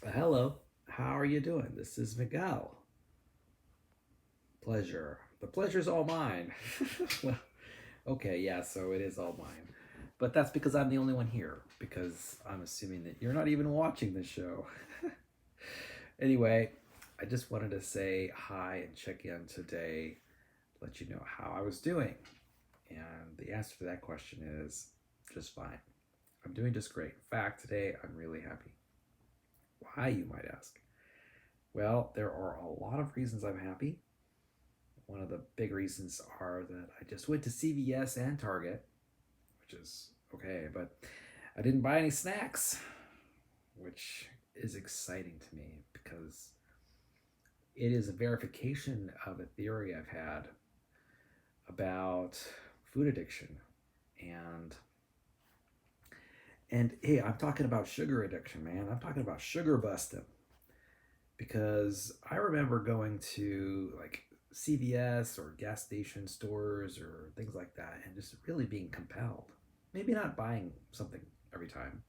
Hello, how are you doing? This is Miguel. Pleasure. The pleasure's all mine. Well, okay, yeah, so it is all mine. But that's because I'm the only one here, because I'm assuming that you're not even watching the show. Anyway, I just wanted to say hi and check in today, let you know how I was doing. And the answer to that question is just fine. I'm doing just great. In fact, today I'm really happy. Why, you might ask? Well, there are a lot of reasons I'm happy. One of the big reasons are that I just went to CVS and Target, which is okay, but I didn't buy any snacks, which is exciting to me because it is a verification of a theory I've had about food addiction. And hey, I'm talking about sugar addiction, man. I'm talking about sugar busting because I remember going to like CVS or gas station stores or things like that and just really being compelled. Maybe not buying something every time,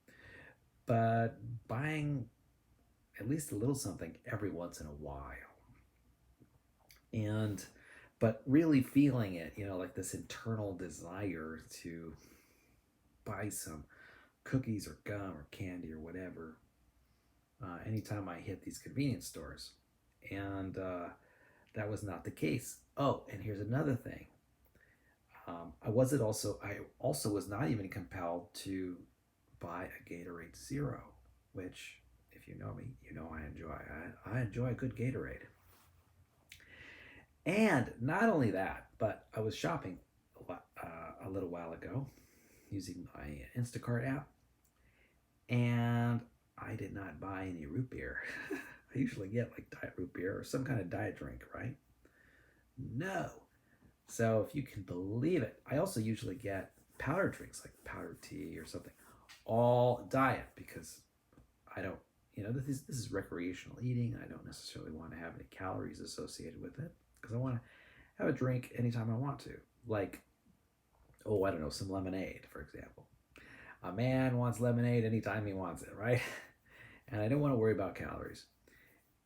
but buying at least a little something every once in a while. And but really feeling it, like this internal desire to buy some cookies or gum or candy or whatever anytime I hit these convenience stores. And that was not the case. Oh, and here's another thing. I also was not even compelled to buy a Gatorade Zero, which, if you know me, you know I enjoy. I enjoy a good Gatorade. And not only that, but I was shopping a little while ago using my Instacart app, and I did not buy any root beer. I usually get like diet root beer or some kind of diet drink, right? No. So if you can believe it, I also usually get powdered drinks like powdered tea or something, all diet because I don't, this is recreational eating. I don't necessarily want to have any calories associated with it because I want to have a drink anytime I want to. Like, oh, I don't know, some lemonade, for example. A man wants lemonade anytime he wants it, right? And I don't want to worry about calories.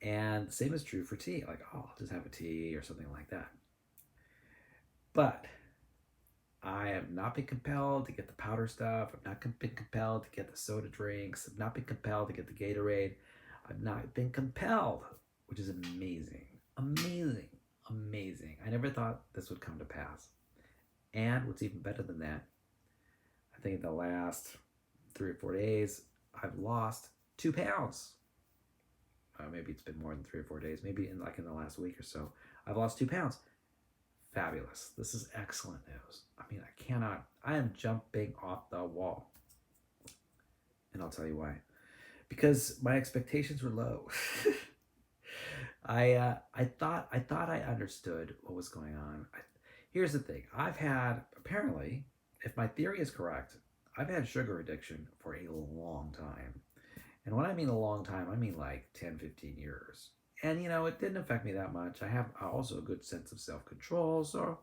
And the same is true for tea. Like, oh, I'll just have a tea or something like that. But I have not been compelled to get the powder stuff. I've not been compelled to get the soda drinks. I've not been compelled to get the Gatorade. I've not been compelled, which is amazing. Amazing. Amazing. I never thought this would come to pass. And what's even better than that, I think in the last 3 or 4 days, I've lost 2 pounds. Maybe it's been more than 3 or 4 days. Maybe in the last week or so, I've lost 2 pounds. Fabulous. This is excellent news. I mean, I cannot. I am jumping off the wall, and I'll tell you why. Because my expectations were low. I thought I understood what was going on. Here's the thing. I've had apparently, if my theory is correct, I've had sugar addiction for a long time. And when I mean a long time, I mean like 10, 15 years. And it didn't affect me that much. I have also a good sense of self-control, so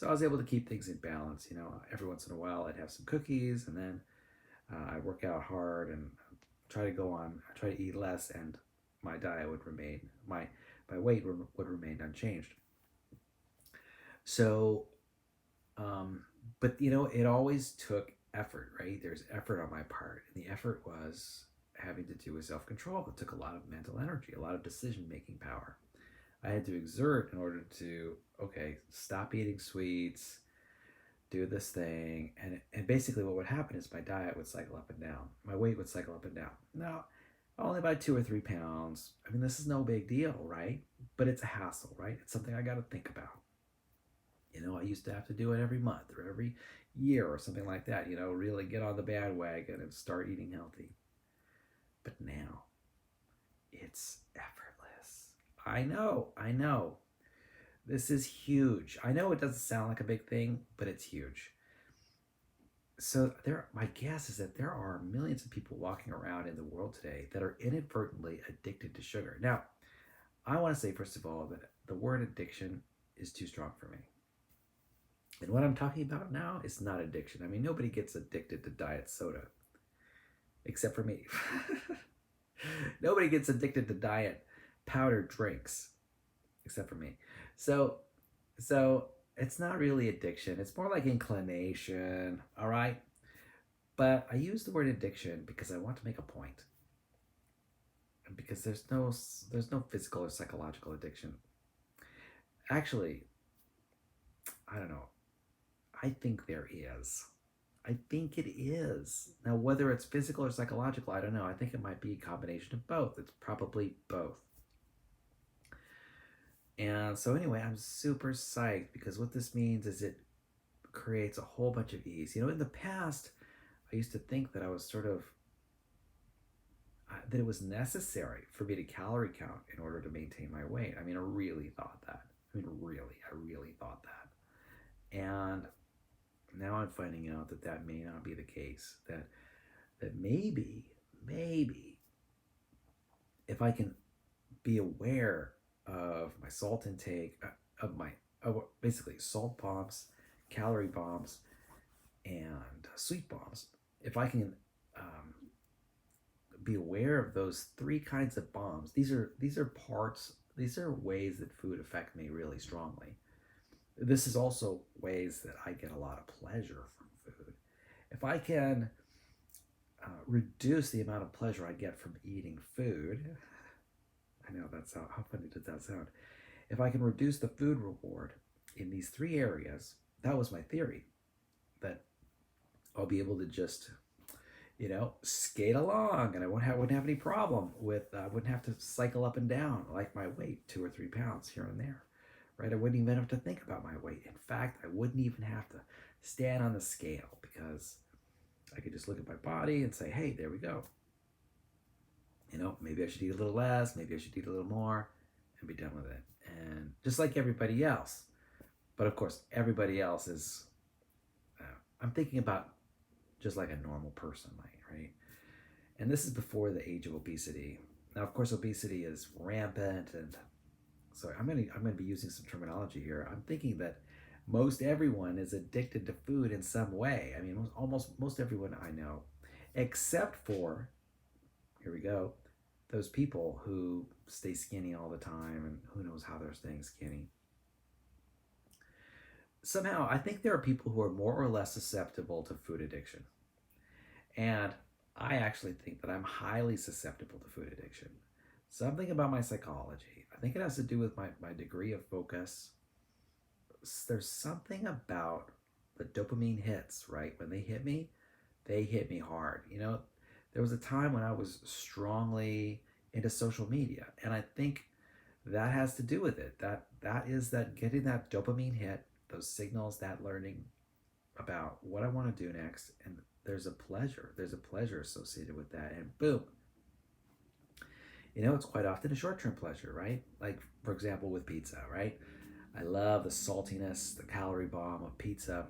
I was able to keep things in balance. Every once in a while I'd have some cookies, and then I'd work out hard and try to eat less, and my diet would remain my weight would remain unchanged. So, but it always took effort, right? There's effort on my part, and the effort was having to do with self control. It took a lot of mental energy, a lot of decision making power. I had to exert in order to, okay, stop eating sweets, do this thing, and basically what would happen is my diet would cycle up and down, my weight would cycle up and down. Now, only by 2 or 3 pounds. I mean, this is no big deal, right? But it's a hassle, right? It's something I got to think about. I used to have to do it every month or every year or something like that. Really get on the bandwagon and start eating healthy. But now it's effortless. I know. This is huge. I know it doesn't sound like a big thing, but it's huge. So my guess is that there are millions of people walking around in the world today that are inadvertently addicted to sugar. Now, I want to say first of all that the word addiction is too strong for me. And what I'm talking about now is not addiction. I mean, nobody gets addicted to diet soda except for me. Nobody gets addicted to diet powdered drinks except for me. So so it's not really addiction. It's more like inclination, all right? But I use the word addiction because I want to make a point. Because there's no physical or psychological addiction. Actually, I don't know. I think there is. I think it is. Now, whether it's physical or psychological, I don't know. I think it might be a combination of both. It's probably both. And so, anyway, I'm super psyched because what this means is it creates a whole bunch of ease. In the past, I used to think that I was sort of, that it was necessary for me to calorie count in order to maintain my weight. I mean, I really thought that. I really thought that. And now I'm finding out that that may not be the case. That maybe if I can be aware of my salt intake, of basically salt bombs, calorie bombs, and sweet bombs. If I can be aware of those three kinds of bombs, these are parts. These are ways that food affect me really strongly. This is also ways that I get a lot of pleasure from food. If I can reduce the amount of pleasure I get from eating food, I know that's how funny does that sound? If I can reduce the food reward in these three areas, that was my theory, that I'll be able to just, skate along, and I wouldn't have any problem with, I wouldn't have to cycle up and down like my weight 2 or 3 pounds here and there, right? I wouldn't even have to think about my weight. In fact, I wouldn't even have to stand on the scale because I could just look at my body and say, hey, there we go. Maybe I should eat a little less, maybe I should eat a little more, and be done with it. And just like everybody else. But of course, everybody else is, I'm thinking about just like a normal person, right? And this is before the age of obesity. Now, of course, obesity is rampant, and so I'm gonna be using some terminology here. I'm thinking that most everyone is addicted to food in some way. I mean, almost most everyone I know, except for, here we go, those people who stay skinny all the time, and who knows how they're staying skinny. Somehow, I think there are people who are more or less susceptible to food addiction. And I actually think that I'm highly susceptible to food addiction. Something about my psychology. I think it has to do with my degree of focus. There's something about the dopamine hits, right? When they hit me hard. There was a time when I was strongly into social media, and I think that has to do with it. That is that getting that dopamine hit, those signals, that learning about what I want to do next, and there's a pleasure associated with that, and boom. It's quite often a short-term pleasure, right? Like, for example, with pizza, right? I love the saltiness, the calorie bomb of pizza.